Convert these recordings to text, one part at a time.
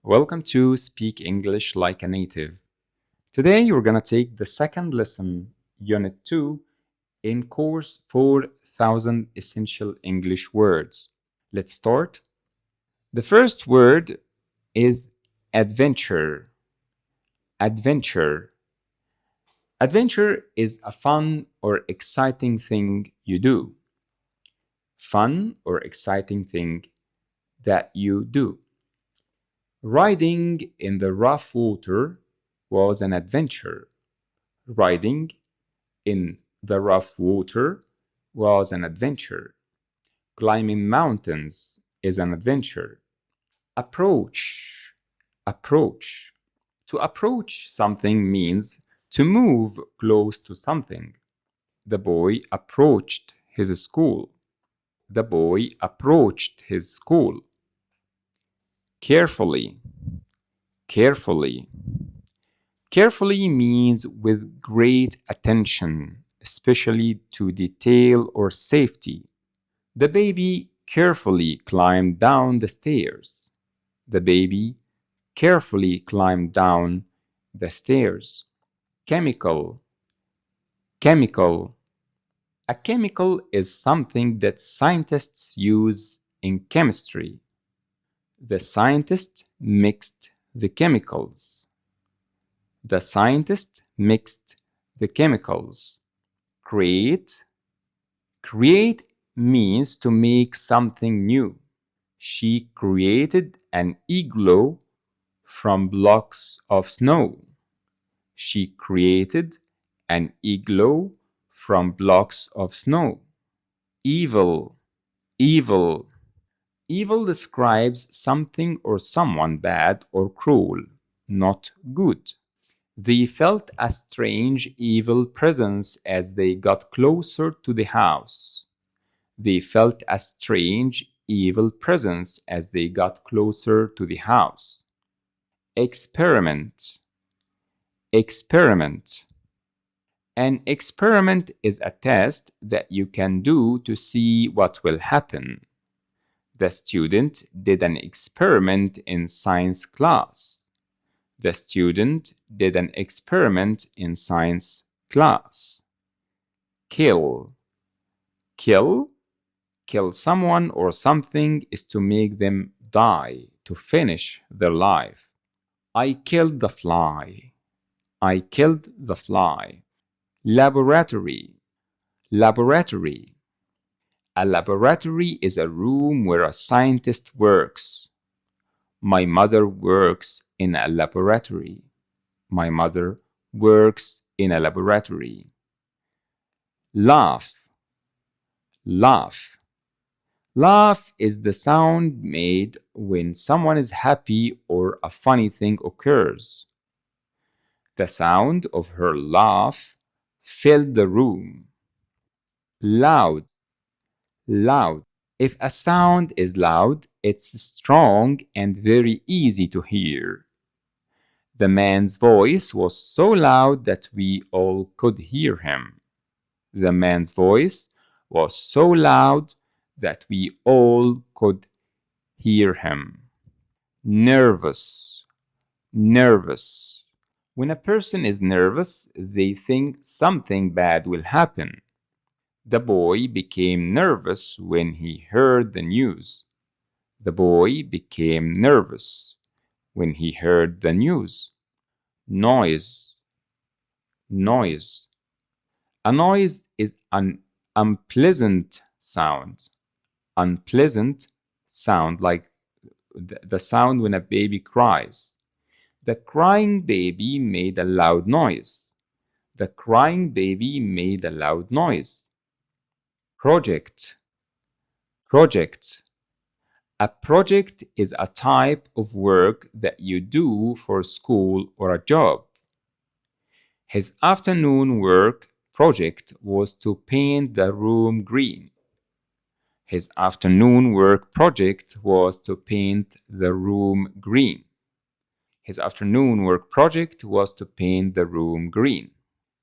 Welcome to Speak English Like a Native. Today you're going to take the second lesson, Unit 2, in course 4000 Essential English Words. Let's start. The first word is adventure. Adventure. Adventure is a fun or exciting thing you do. Fun or exciting thing that you do. Riding in the rough water was an adventure. Riding in the rough water was an adventure. Climbing mountains is an adventure. Approach. Approach. To approach something means to move close to something. The boy approached his school. The boy approached his school. Carefully. Carefully. Carefully means with great attention, especially to detail or safety. The baby carefully climbed down the stairs. The baby carefully climbed down the stairs. Chemical. Chemical. A chemical is something that scientists use in chemistry. The scientist mixed the chemicals. The scientist mixed the chemicals. Create. Create means to make something new. She created an igloo from blocks of snow. She created an igloo from blocks of snow. Evil. Evil. Evil describes something or someone bad or cruel, not good. They felt a strange evil presence as they got closer to the house. They felt a strange evil presence as they got closer to the house. Experiment. Experiment. An experiment is a test that you can do to see what will happen. The student did an experiment in science class. The student did an experiment in science class. Kill. Kill. Kill someone or something is to make them die, to finish their life. I killed the fly. I killed the fly. Laboratory. Laboratory. A laboratory is a room where a scientist works. My mother works in a laboratory. My mother works in a laboratory. Laugh. Laugh. Laugh is the sound made when someone is happy or a funny thing occurs. The sound of her laugh filled the room. Loud. Loud. If a sound is loud, it's strong and very easy to hear. The man's voice was so loud that we all could hear him. The man's voice was so loud that we all could hear him. Nervous. Nervous. When a person is nervous, they think something bad will happen. The boy became nervous when he heard the news. The boy became nervous when he heard the news. Noise. Noise. A noise is an unpleasant sound. Unpleasant sound, like the sound when a baby cries. The crying baby made a loud noise. The crying baby made a loud noise. Project. Project. A project is a type of work that you do for school or a job. His afternoon work project was to paint the room green. His afternoon work project was to paint the room green. His afternoon work project was to paint the room green.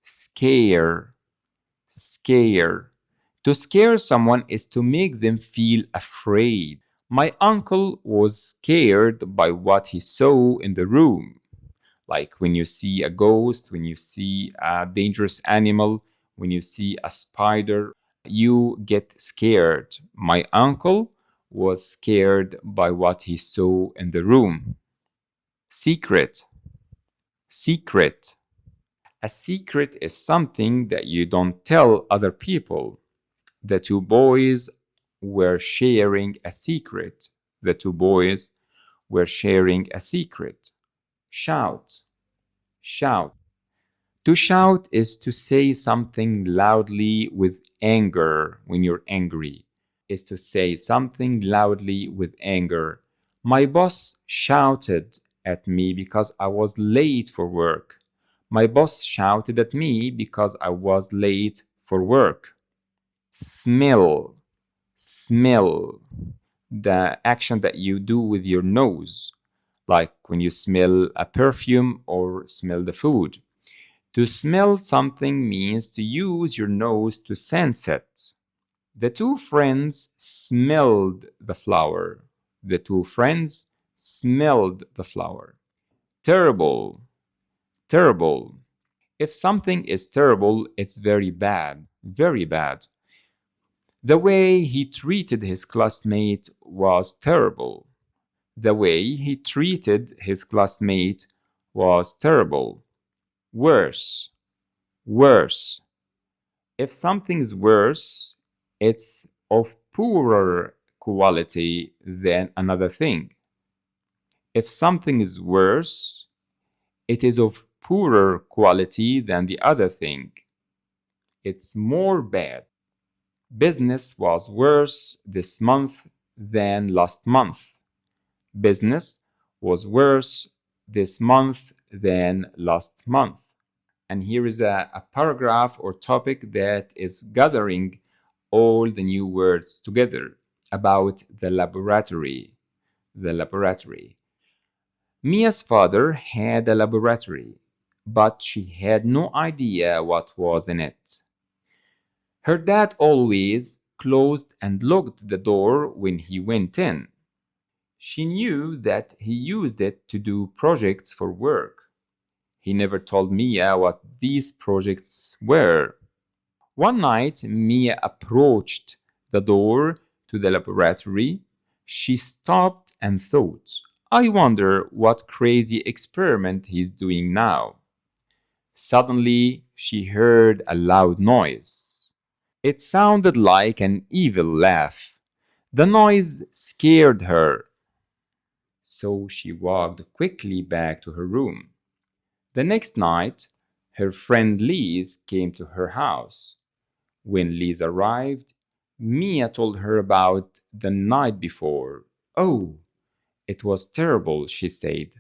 Scare. Scare. To scare someone is to make them feel afraid. My uncle was scared by what he saw in the room. Like when you see a ghost, when you see a dangerous animal, when you see a spider, you get scared. My uncle was scared by what he saw in the room. Secret, secret. A secret is something that you don't tell other people. The two boys were sharing a secret. The two boys were sharing a secret. Shout, shout. To shout is to say something loudly with anger when you're angry, is to say something loudly with anger. My boss shouted at me because I was late for work. My boss shouted at me because I was late for work. Smell, smell. The action that you do with your nose, like when you smell a perfume or smell the food. To smell something means to use your nose to sense it. The two friends smelled the flower. The two friends smelled the flower. Terrible, terrible. If something is terrible, it's very bad, very bad. The way he treated his classmate was terrible. The way he treated his classmate was terrible. Worse, worse. If something's worse, it's of poorer quality than another thing. If something is worse, it is of poorer quality than the other thing. It's more bad. Business was worse this month than last month. Business was worse this month than last month. And here is a paragraph or topic that is gathering all the new words together about the laboratory. The laboratory. Mia's father had a laboratory, but she had no idea what was in it. Her dad always closed and locked the door when he went in. She knew that he used it to do projects for work. He never told Mia what these projects were. One night, Mia approached the door to the laboratory. She stopped and thought, I wonder what crazy experiment he's doing now. Suddenly, she heard a loud noise. It sounded like an evil laugh. The noise scared her, so she walked quickly back to her room. The next night, her friend Liz came to her house. When Liz arrived, Mia told her about the night before. Oh, it was terrible, she said.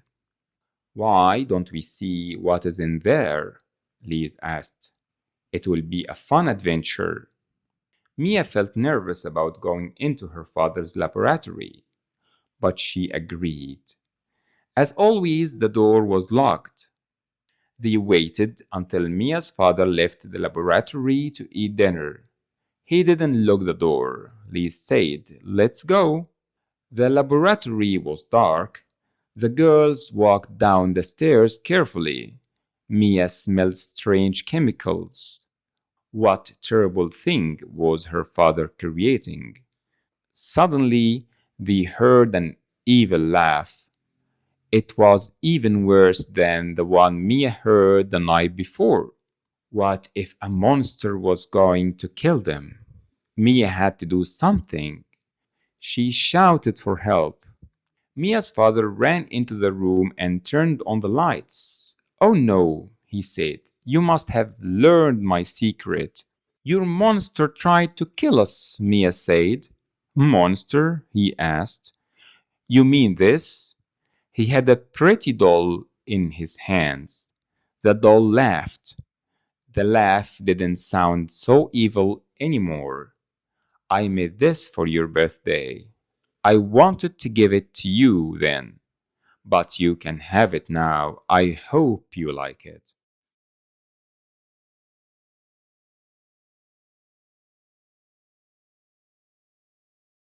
Why don't we see what is in there? Liz asked. It will be a fun adventure. Mia felt nervous about going into her father's laboratory, but she agreed. As always, the door was locked. They waited until Mia's father left the laboratory to eat dinner. He didn't lock the door. Liz said, Let's go. The laboratory was dark. The girls walked down the stairs carefully. Mia smelled strange chemicals. What terrible thing was her father creating? Suddenly, they heard an evil laugh. It was even worse than the one Mia heard the night before. What if a monster was going to kill them? Mia had to do something. She shouted for help. Mia's father ran into the room and turned on the lights. Oh no, he said. You must have learned my secret. Your monster tried to kill us, Mia said. Monster? He asked. You mean this? He had a pretty doll in his hands. The doll laughed. The laugh didn't sound so evil anymore. I made this for your birthday. I wanted to give it to you then, but you can have it now. I hope you like it.